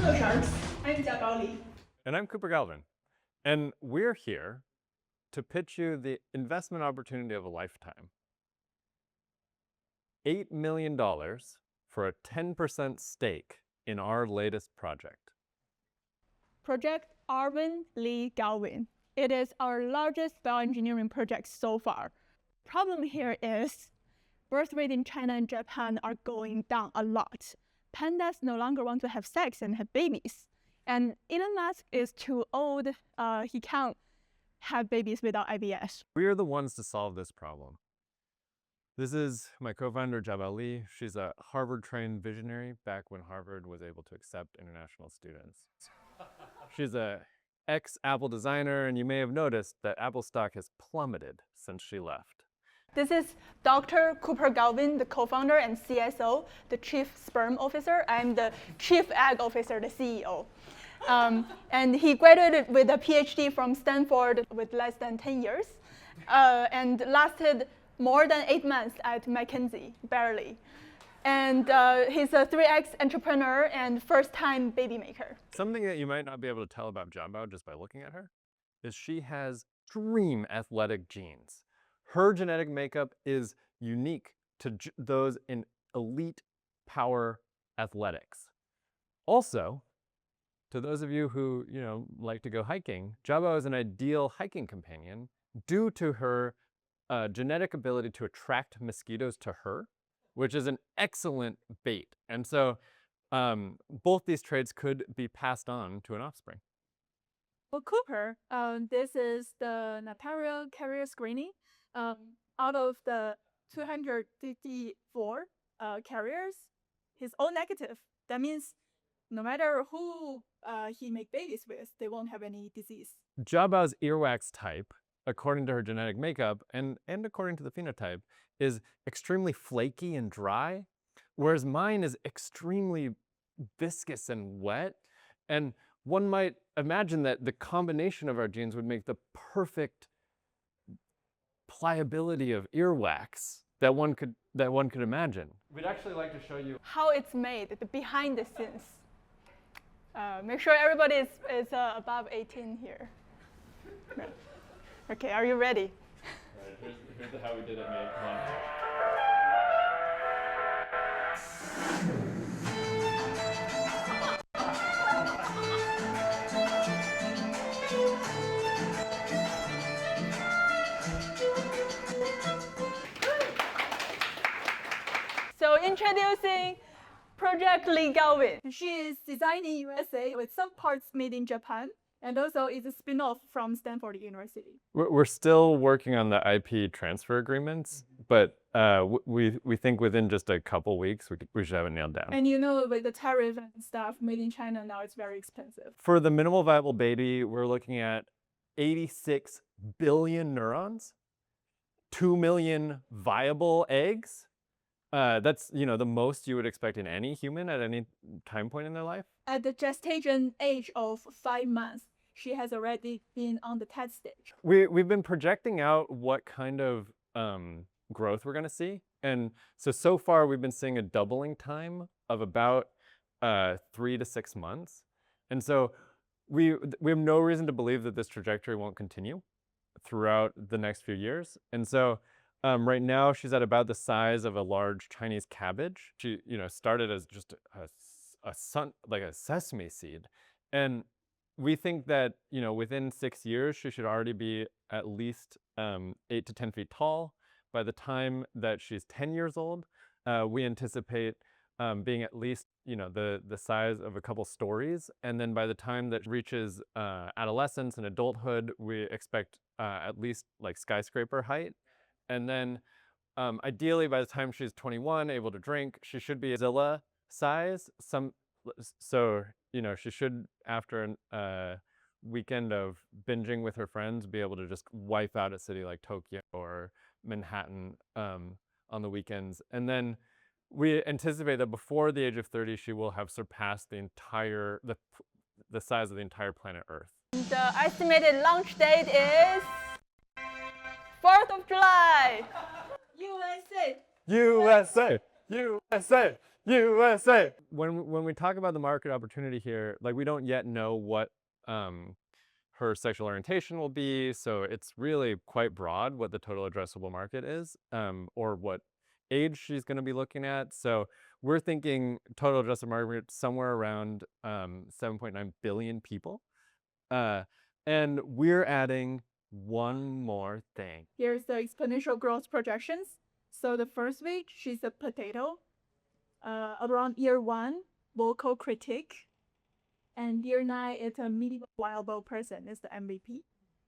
TechCrunch. I'm Jiabao. And I'm Cooper Galvin. And we're here to pitch you the investment opportunity of a lifetime. $8 million for a 10% stake in our latest project. Project Arvin Lee Galvin. It is our largest bioengineering project so far. Problem here is birth rate in China and Japan are going down a lot. Pandas no longer want to have sex and have babies. And Elon Musk is too old. He can't have babies without IVF. We are the ones to solve this problem. This is my co-founder, Jiabao. She's a Harvard-trained visionary back when Harvard was able to accept international students. She's a ex-Apple designer, and you may have noticed that Apple stock has plummeted since she left. This is Dr. Cooper Galvin, the co-founder and CSO, the Chief Sperm Officer. I'm the Chief Egg Officer, the CEO. And he graduated with a PhD from Stanford with less than 10 years and lasted more than 8 months at McKinsey, barely. And he's a 3X entrepreneur and first-time baby maker. Something that you might not be able to tell about Jiabao just by looking at her is she has extreme athletic genes. Her genetic makeup is unique to those in elite power athletics. Also, to those of you who like to go hiking, Jiabao is an ideal hiking companion due to her genetic ability to attract mosquitoes to her, which is an excellent bait. And so both these traits could be passed on to an offspring. For Cooper, this is the notarial carrier screening. Out of the 254 carriers, he's O negative. That means no matter who he make babies with, they won't have any disease. Jiabao's earwax type, according to her genetic makeup and according to the phenotype, is extremely flaky and dry, whereas mine is extremely viscous and wet. And one might imagine that the combination of our genes would make the perfect pliability of earwax that one could imagine. We'd actually like to show you how it's made, the behind the scenes. Make sure everybody is above 18 here. Okay, are you ready? All right, here's how we did it, mate. Come on. So introducing Project Lee Galvin. She is designed in USA with some parts made in Japan, and also is a spin-off from Stanford University. We're still working on the IP transfer agreements, but we think within just a couple weeks we should have it nailed down. And with the tariff and stuff made in China now, it's very expensive. For the minimal viable baby, we're looking at 86 billion neurons, 2 million viable eggs. That's the most you would expect in any human at any time point in their life. At the gestation age of 5 months, she has already been on the test stage. We've been projecting out what kind of growth we're going to see, and so far we've been seeing a doubling time of about 3 to 6 months, and so we have no reason to believe that this trajectory won't continue throughout the next few years, and so. Right now, she's at about the size of a large Chinese cabbage. She, started as just a sesame seed, and we think that within 6 years she should already be at least 8 to 10 feet tall. By the time that she's 10 years old, we anticipate being at least the size of a couple stories, and then by the time that reaches adolescence and adulthood, we expect at least like skyscraper height. And then ideally by the time she's 21, able to drink, she should be Zilla size. So she should, after a weekend of binging with her friends, be able to just wipe out a city like Tokyo or Manhattan on the weekends. And then we anticipate that before the age of 30, she will have surpassed the size of the entire planet Earth. The estimated launch date is 4th of July. USA. USA. USA. USA. When we talk about the market opportunity here, like we don't yet know what her sexual orientation will be, so it's really quite broad what the total addressable market is, or what age she's going to be looking at. So we're thinking total addressable market somewhere around 7.9 billion people, and we're adding one more thing. Here's the exponential growth projections. So the first week, she's a potato. Around year 1, vocal critic. And year 9, it's a medium viable person, it's the MVP.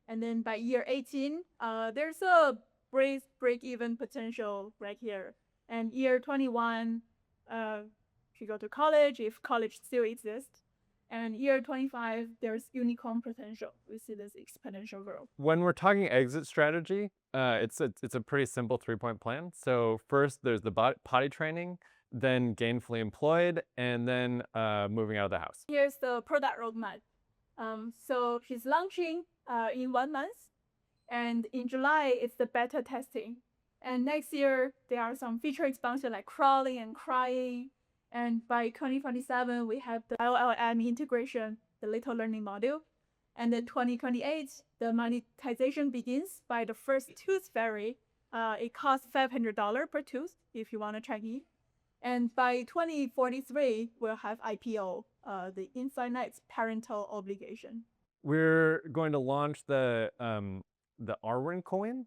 And then by year 18, there's a break-even potential right here. And year 21, she go to college, if college still exists. And year 25, there's unicorn potential. We see this exponential growth. When we're talking exit strategy, it's a pretty simple 3-point plan. So first, there's the potty training, then gainfully employed, and then moving out of the house. Here's the product roadmap. So she's launching in 1 month, and in July, it's the beta testing. And next year, there are some feature expansion like crawling and crying. And by 2027, we have the LLM integration, the little learning module. And then 2028, the monetization begins by the first tooth fairy. It costs $500 per tooth if you want to check in. And by 2043, we'll have IPO, the infinite parental obligation. We're going to launch the Arwen coin.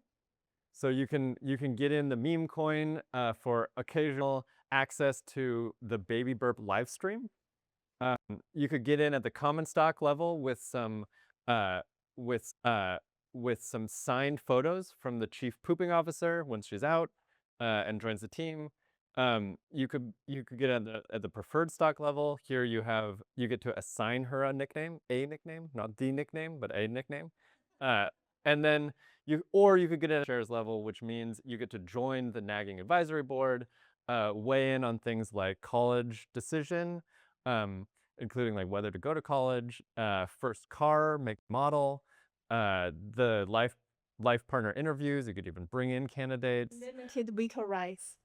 So you can get in the meme coin for occasional access to the baby burp live stream. You could get in at the common stock level with some signed photos from the chief pooping officer once she's out and joins the team. You could get at the preferred stock level. Here you get to assign her a nickname, not the nickname, but a nickname. And then you could get at shares level, which means you get to join the nagging advisory board, weigh in on things like college decision, including like whether to go to college, first car, make, model, the life partner interviews. You could even bring in candidates. Limited vehicle rights.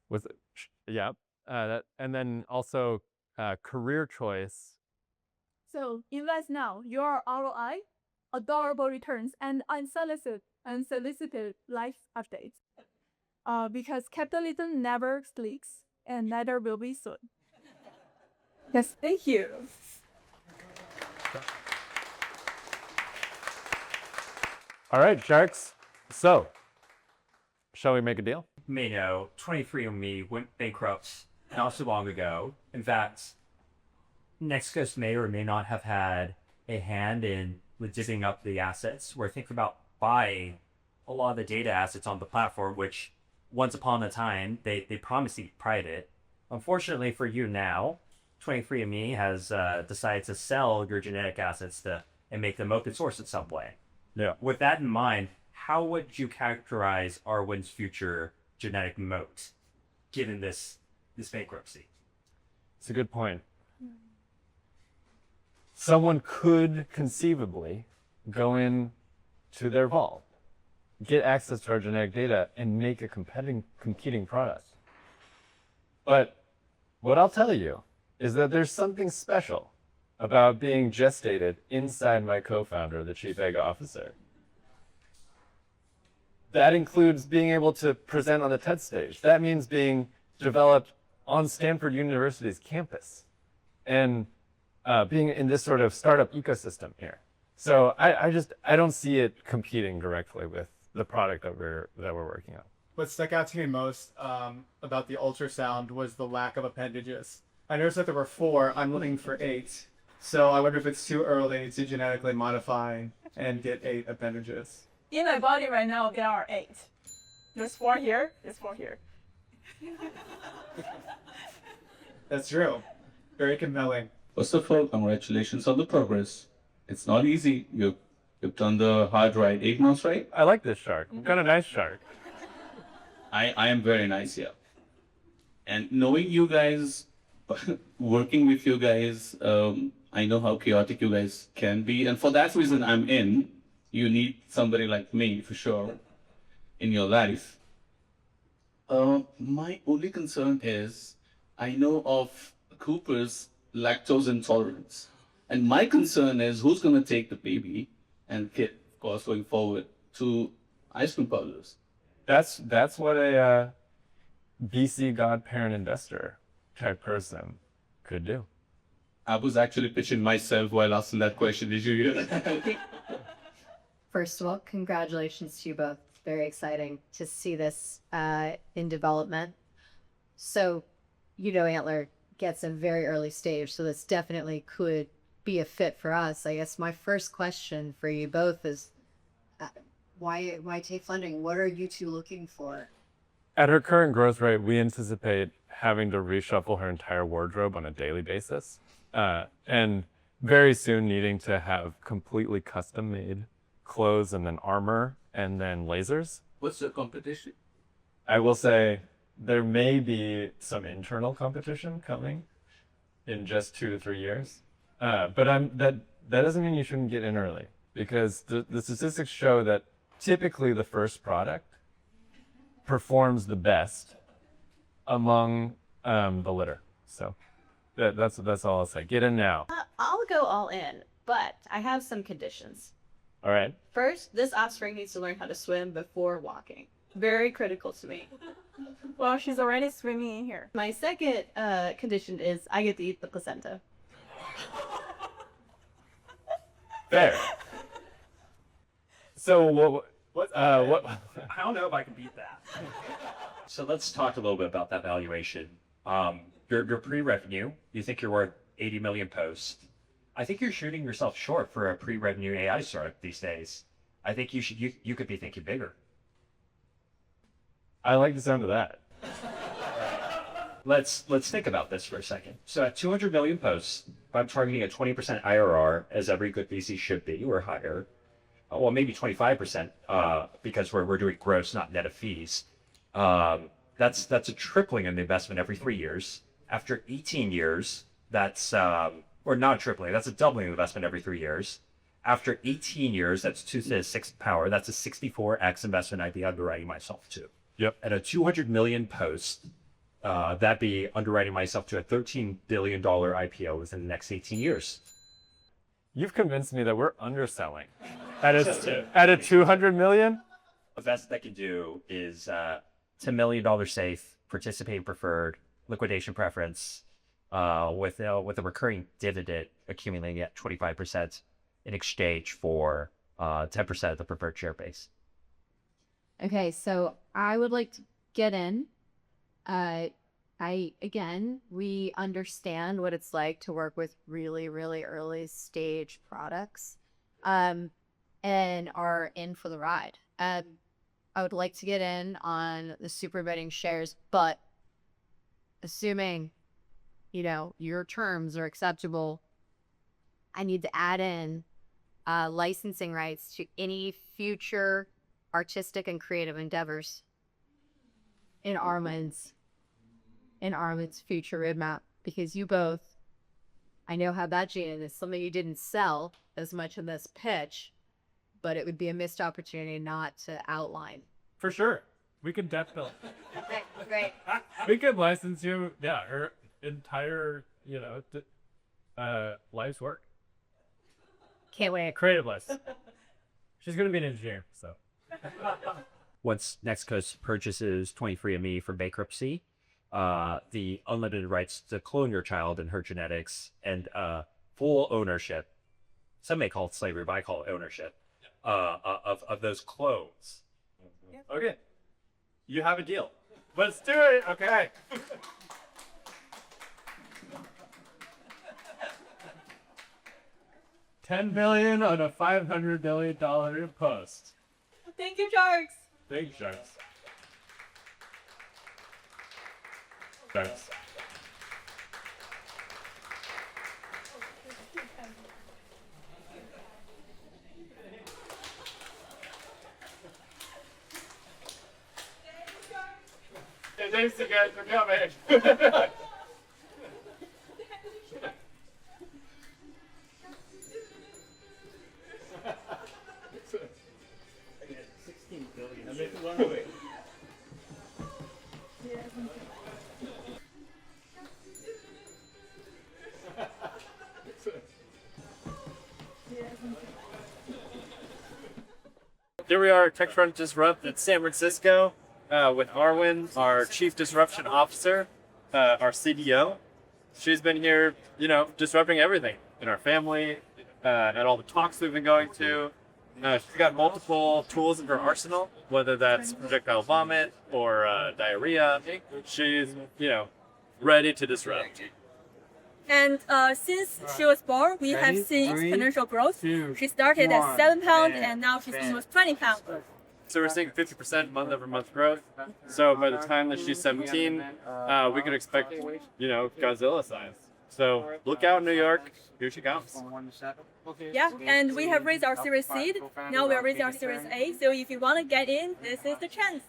Yeah, and then also career choice. So invest now. Your ROI, adorable returns, and unsolicited life updates. Because capitalism never sleeps, and neither will be soon. Yes, thank you. All right, sharks. So, shall we make a deal? You may know 23andMe went bankrupt not so long ago. In fact, Nexus may or may not have had a hand in divvying up the assets. We're thinking about buying a lot of the data assets on the platform, which once upon a time they promised to be private. Unfortunately for you now, 23andMe has decided to sell your genetic assets and make them open source in some way. Yeah. With that in mind, how would you characterize Arwen's future genetic moat, given this bankruptcy? It's a good point. Someone could conceivably go in to their vault, get access to our genetic data, and make a competing product. But what I'll tell you is that there's something special about being gestated inside my co-founder, the chief egg officer. That includes being able to present on the TED stage. That means being developed on Stanford University's campus and being in this sort of startup ecosystem here. So I don't see it competing directly with the product that we're working on. What stuck out to me most about the ultrasound was the lack of appendages. I noticed that there were 4. I'm looking for 8. So I wonder if it's too early to genetically modify and get 8 appendages. In my body right now, there are 8. There's 4 here, there's 4 here. That's true. Very compelling. First of all, congratulations on the progress. It's not easy. You've done the hard ride 8 months, right? I like this shark. We've got a nice shark. I am very nice here. And knowing you guys, working with you guys, I know how chaotic you guys can be. And for that reason, I'm in. You need somebody like me, for sure, in your life. My only concern is, I know of Cooper's lactose intolerance. And my concern is who's going to take the baby and kid, of course, going forward to ice cream parlors. That's what a VC godparent investor type person could do. I was actually pitching myself while asking that question. Did you hear that? First of all, congratulations to you both. Very exciting to see this in development. So, Antler gets a very early stage, so this definitely could be a fit for us. I guess my first question for you both is, why take funding? What are you two looking for? At her current growth rate, we anticipate having to reshuffle her entire wardrobe on a daily basis, and very soon needing to have completely custom-made clothes and then armor and then lasers. What's the competition? I will say there may be some internal competition coming in just 2 to 3 years, but that doesn't mean you shouldn't get in early, because the statistics show that typically the first product performs the best among the litter. So that's all I'll say. Get in now. I'll go all in, but I have some conditions. All right. First, this offspring needs to learn how to swim before walking. Very critical to me. Well, she's already swimming in here. My second condition is I get to eat the placenta. Fair. So what? I don't know if I can beat that. So let's talk a little bit about that valuation. Your pre-revenue, you think you're worth 80 million posts. I think you're shooting yourself short for a pre-revenue AI startup these days. I think you could be thinking bigger. I like the sound of that. Let's think about this for a second. So at 200 million posts, if I'm targeting a 20% IRR, as every good VC should be, or higher, well, maybe 25%, because we're doing gross, not net of fees. That's a tripling in the investment every 3 years. After 18 years, that's or not a tripling, that's a doubling of investment every 3 years. After 18 years, that's 2 to the 6th power. That's a 64x investment I'd be underwriting myself to. Yep. At a 200 million post, that'd be underwriting myself to a $13 billion IPO within the next 18 years. You've convinced me that we're underselling. At a 200 million? The best they can do is $10 million safe, participating preferred, liquidation preference, with a recurring dividend accumulating at 25% in exchange for 10% of the preferred share base. Okay, so I would like to get in. We understand what it's like to work with really, really early stage products, and are in for the ride. I would like to get in on the super betting shares, but assuming, your terms are acceptable, I need to add in licensing rights to any future artistic and creative endeavors in Armin's future roadmap, because you both, I know how that gene is something you didn't sell as much in this pitch, but it would be a missed opportunity not to outline. For sure. We could definitely. Great. We could license you, her entire, life's work. Can't wait. Creative license. She's going to be an engineer, so. Once Nextcoast purchases 23andMe for bankruptcy, the unlimited rights to clone your child and her genetics, and full ownership, some may call it slavery, but I call it ownership, of those clones. Okay. You have a deal. Let's do it. Okay. $10 billion on a $500 million post. Thank you, Sharks. Thank you, Sharks. Sharks. Hey, thanks you guys for coming. here we are at TechCrunch Disrupt in San Francisco with Arwen, our Chief Disruption Officer, our CDO. She's been here, disrupting everything in our family, at all the talks we've been going to. She's got multiple tools in her arsenal, whether that's projectile vomit or diarrhea. She's, ready to disrupt. And since she was born, we have seen exponential growth. She started at 7 pounds and now she's almost 20 pounds. So we're seeing 50% month-over-month growth. So by the time that she's 17, we could expect, Godzilla size. So look out, New York. Here she comes. Yeah, and we have raised our Series Seed. Now we are raising our Series A. So if you want to get in, this is the chance.